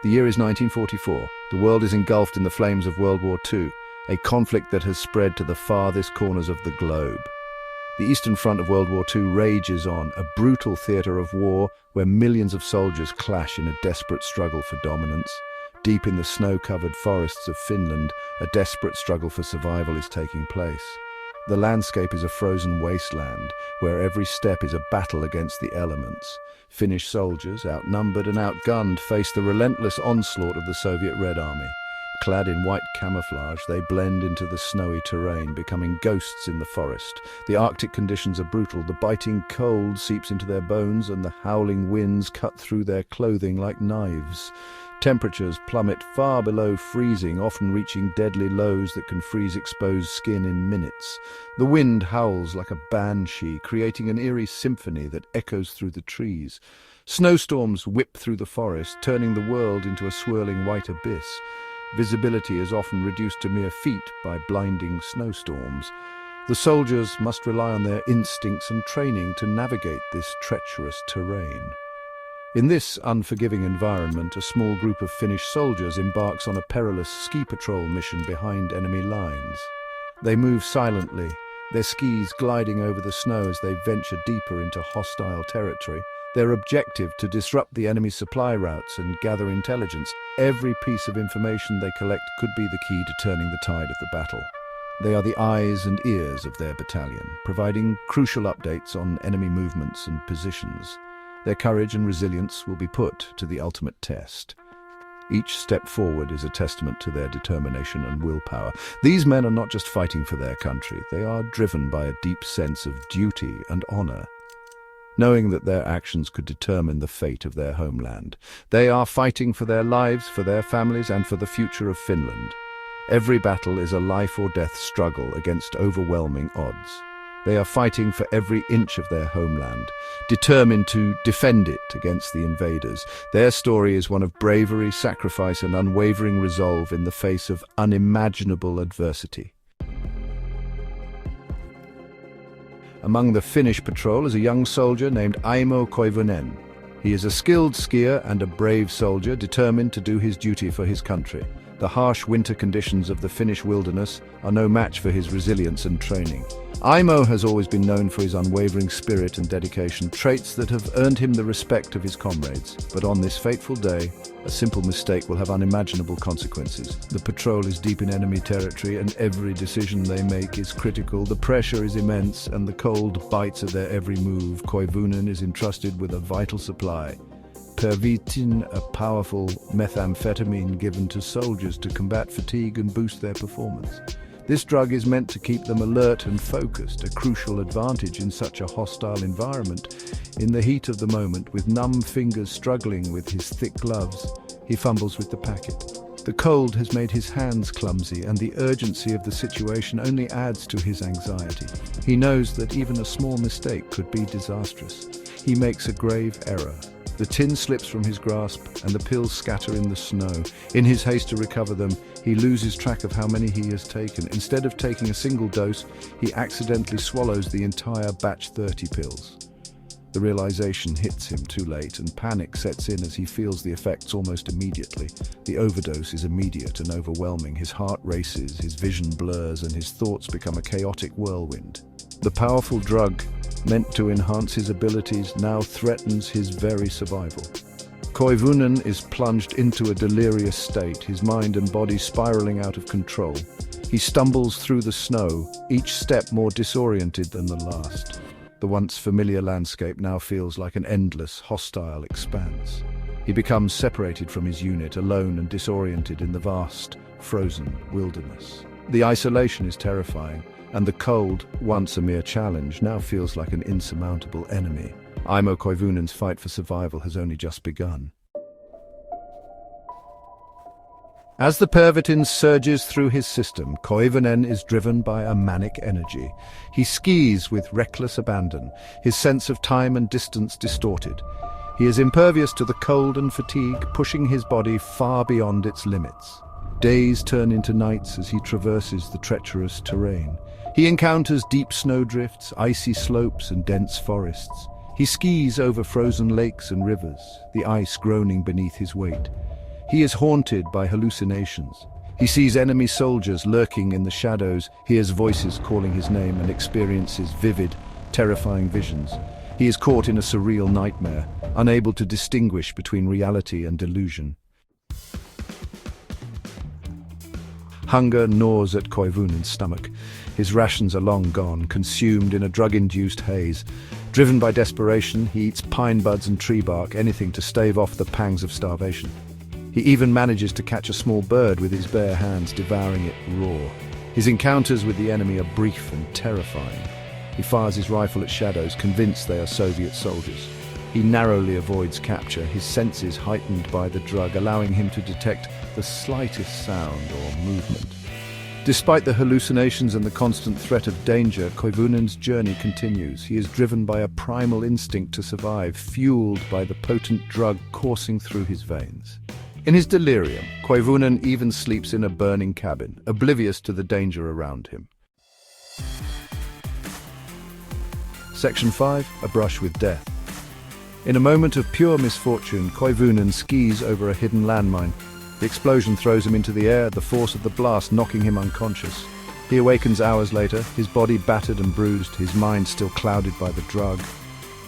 The year is 1944. The world is engulfed in the flames of World War II, a conflict that has spread to the farthest corners of the globe. The Eastern Front of World War II rages on, a brutal theatre of war where millions of soldiers clash in a desperate struggle for dominance. Deep in the snow-covered forests of Finland, a desperate struggle for survival is taking place. The landscape is a frozen wasteland, where every step is a battle against the elements. Finnish soldiers, outnumbered and outgunned, face the relentless onslaught of the Soviet Red Army. Clad in white camouflage, they blend into the snowy terrain, becoming ghosts in the forest. The Arctic conditions are brutal. The biting cold seeps into their bones, and the howling winds cut through their clothing like knives. Temperatures plummet far below freezing, often reaching deadly lows that can freeze exposed skin in minutes. The wind howls like a banshee, creating an eerie symphony that echoes through the trees. Snowstorms whip through the forest, turning the world into a swirling white abyss. Visibility is often reduced to mere feet by blinding snowstorms. The soldiers must rely on their instincts and training to navigate this treacherous terrain. In this unforgiving environment, a small group of Finnish soldiers embarks on a perilous ski patrol mission behind enemy lines. They move silently, their skis gliding over the snow as they venture deeper into hostile territory. Their objective to disrupt the enemy supply routes and gather intelligence. Every piece of information they collect could be the key to turning the tide of the battle. They are the eyes and ears of their battalion, providing crucial updates on enemy movements and positions. Their courage and resilience will be put to the ultimate test. Each step forward is a testament to their determination and willpower. These men are not just fighting for their country, they are driven by a deep sense of duty and honor. Knowing that their actions could determine the fate of their homeland, they are fighting for their lives, for their families, and for the future of Finland. Every battle is a life or death struggle against overwhelming odds. They are fighting for every inch of their homeland, determined to defend it against the invaders. Their story is one of bravery, sacrifice, and unwavering resolve in the face of unimaginable adversity. Among the Finnish patrol is a young soldier named Aimo Koivunen. He is a skilled skier and a brave soldier determined to do his duty for his country. The harsh winter conditions of the Finnish wilderness are no match for his resilience and training. Aimo has always been known for his unwavering spirit and dedication, traits that have earned him the respect of his comrades. But on this fateful day, a simple mistake will have unimaginable consequences. The patrol is deep in enemy territory, and every decision they make is critical. The pressure is immense, and the cold bites at their every move. Koivunen is entrusted with a vital supply. Pervitin, a powerful methamphetamine given to soldiers to combat fatigue and boost their performance. This drug is meant to keep them alert and focused, a crucial advantage in such a hostile environment. In the heat of the moment, with numb fingers struggling with his thick gloves, he fumbles with the packet. The cold has made his hands clumsy, and the urgency of the situation only adds to his anxiety. He knows that even a small mistake could be disastrous. He makes a grave error. The tin slips from his grasp, and the pills scatter in the snow. In his haste to recover them, he loses track of how many he has taken. Instead of taking a single dose, he accidentally swallows the entire batch 30 pills. The realization hits him too late, and panic sets in as he feels the effects almost immediately. The overdose is immediate and overwhelming. His heart races, his vision blurs, and his thoughts become a chaotic whirlwind. The powerful drug, meant to enhance his abilities, now threatens his very survival. Koivunen is plunged into a delirious state, his mind and body spiraling out of control. He stumbles through the snow, each step more disoriented than the last. The once familiar landscape now feels like an endless, hostile expanse. He becomes separated from his unit, alone and disoriented in the vast, frozen wilderness. The isolation is terrifying, and the cold, once a mere challenge, now feels like an insurmountable enemy. Aimo Koivunen's fight for survival has only just begun. As the pervitin surges through his system, Koivunen is driven by a manic energy. He skis with reckless abandon, his sense of time and distance distorted. He is impervious to the cold and fatigue, pushing his body far beyond its limits. Days turn into nights as he traverses the treacherous terrain. He encounters deep snowdrifts, icy slopes, and dense forests. He skis over frozen lakes and rivers, the ice groaning beneath his weight. He is haunted by hallucinations. He sees enemy soldiers lurking in the shadows, hears voices calling his name, and experiences vivid, terrifying visions. He is caught in a surreal nightmare, unable to distinguish between reality and delusion. Hunger gnaws at Koivunen's stomach. His rations are long gone, consumed in a drug-induced haze. Driven by desperation, he eats pine buds and tree bark, anything to stave off the pangs of starvation. He even manages to catch a small bird with his bare hands, devouring it raw. His encounters with the enemy are brief and terrifying. He fires his rifle at shadows, convinced they are Soviet soldiers. He narrowly avoids capture, his senses heightened by the drug, allowing him to detect the slightest sound or movement. Despite the hallucinations and the constant threat of danger, Koivunen's journey continues. He is driven by a primal instinct to survive, fueled by the potent drug coursing through his veins. In his delirium, Koivunen even sleeps in a burning cabin, oblivious to the danger around him. Section 5. A brush with death. In a moment of pure misfortune, Koivunen skis over a hidden landmine. The explosion throws him into the air, the force of the blast knocking him unconscious. He awakens hours later, his body battered and bruised, his mind still clouded by the drug.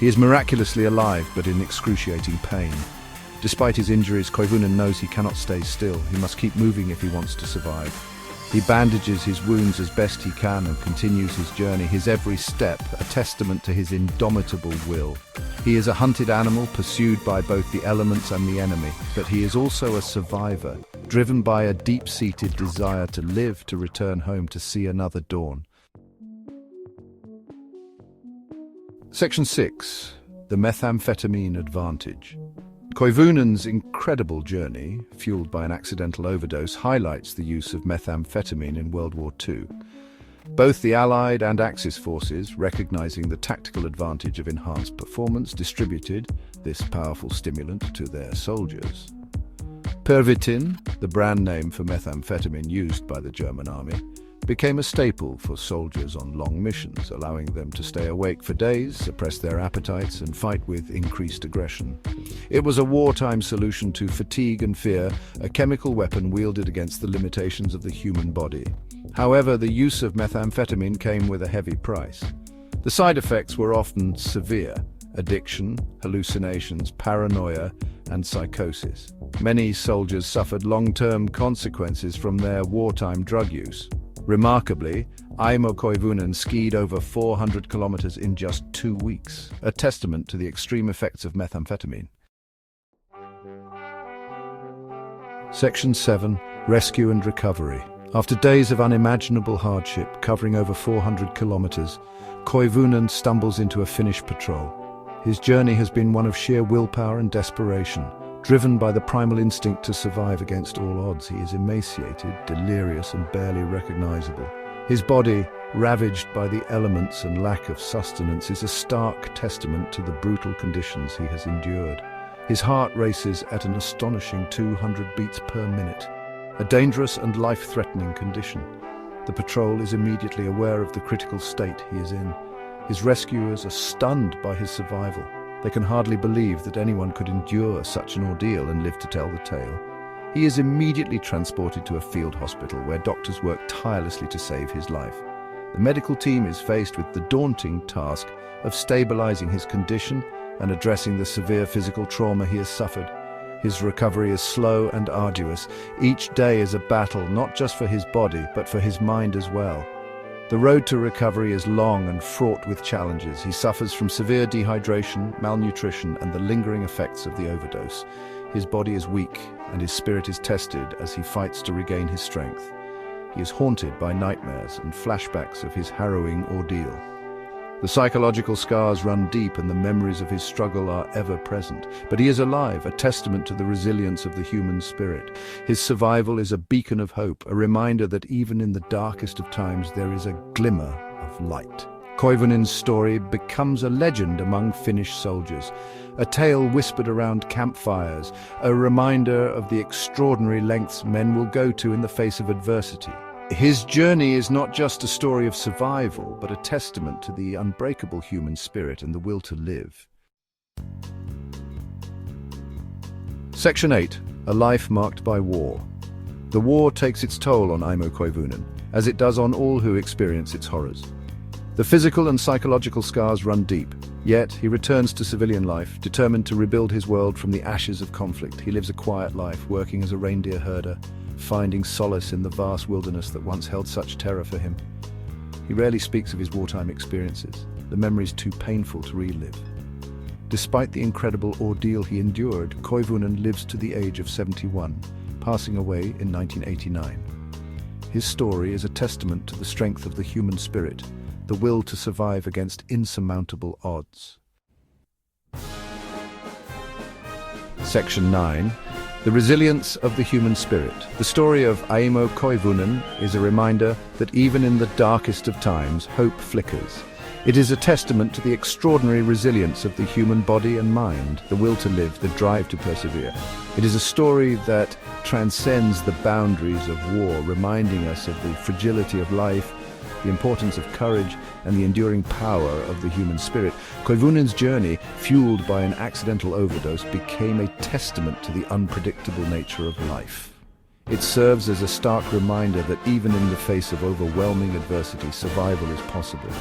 He is miraculously alive, but in excruciating pain. Despite his injuries, Koivunen knows he cannot stay still. He must keep moving if he wants to survive. He bandages his wounds as best he can and continues his journey, his every step a testament to his indomitable will. He is a hunted animal, pursued by both the elements and the enemy, but he is also a survivor, driven by a deep-seated desire to live, to return home, to see another dawn. Section 6. The methamphetamine advantage. Koivunen's incredible journey, fueled by an accidental overdose, highlights the use of methamphetamine in World War II. Both the Allied and Axis forces, recognizing the tactical advantage of enhanced performance, distributed this powerful stimulant to their soldiers. Pervitin, the brand name for methamphetamine used by the German army, became a staple for soldiers on long missions, allowing them to stay awake for days, suppress their appetites, and fight with increased aggression. It was a wartime solution to fatigue and fear, a chemical weapon wielded against the limitations of the human body. However, the use of methamphetamine came with a heavy price. The side effects were often severe: addiction, hallucinations, paranoia, and psychosis. Many soldiers suffered long-term consequences from their wartime drug use. Remarkably, Aimo Koivunen skied over 400 kilometers in just 2 weeks, a testament to the extreme effects of methamphetamine. Section 7. Rescue and recovery. After days of unimaginable hardship, covering over 400 kilometers, Koivunen stumbles into a Finnish patrol. His journey has been one of sheer willpower and desperation. Driven by the primal instinct to survive against all odds, he is emaciated, delirious, and barely recognizable. His body, ravaged by the elements and lack of sustenance, is a stark testament to the brutal conditions he has endured. His heart races at an astonishing 200 beats per minute, a dangerous and life-threatening condition. The patrol is immediately aware of the critical state he is in. His rescuers are stunned by his survival. They can hardly believe that anyone could endure such an ordeal and live to tell the tale. He is immediately transported to a field hospital where doctors work tirelessly to save his life. The medical team is faced with the daunting task of stabilizing his condition and addressing the severe physical trauma he has suffered. His recovery is slow and arduous. Each day is a battle, not just for his body, but for his mind as well. The road to recovery is long and fraught with challenges. He suffers from severe dehydration, malnutrition, and the lingering effects of the overdose. His body is weak, and his spirit is tested as he fights to regain his strength. He is haunted by nightmares and flashbacks of his harrowing ordeal. The psychological scars run deep, and the memories of his struggle are ever present. But he is alive, a testament to the resilience of the human spirit. His survival is a beacon of hope, a reminder that even in the darkest of times there is a glimmer of light. Koivunen's story becomes a legend among Finnish soldiers, a tale whispered around campfires, a reminder of the extraordinary lengths men will go to in the face of adversity. His journey is not just a story of survival, but a testament to the unbreakable human spirit and the will to live. Section 8. a life marked by war. The war takes its toll on Aimo Koivunen, as it does on all who experience its horrors. The physical and psychological scars run deep, yet he returns to civilian life, determined to rebuild his world from the ashes of conflict. He lives a quiet life, working as a reindeer herder, finding solace in the vast wilderness that once held such terror for him. He rarely speaks of his wartime experiences, the memories too painful to relive. Despite the incredible ordeal he endured, Koivunen lives to the age of 71, passing away in 1989. His story is a testament to the strength of the human spirit, the will to survive against insurmountable odds. Section 9. The resilience of the human spirit. The story of Aimo Koivunen is a reminder that even in the darkest of times, hope flickers. It is a testament to the extraordinary resilience of the human body and mind, the will to live, the drive to persevere. It is a story that transcends the boundaries of war, reminding us of the fragility of life, the importance of courage, and the enduring power of the human spirit. Koivunen's journey, fueled by an accidental overdose, became a testament to the unpredictable nature of life. It serves as a stark reminder that even in the face of overwhelming adversity, survival is possible.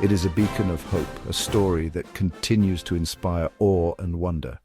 It is a beacon of hope, a story that continues to inspire awe and wonder.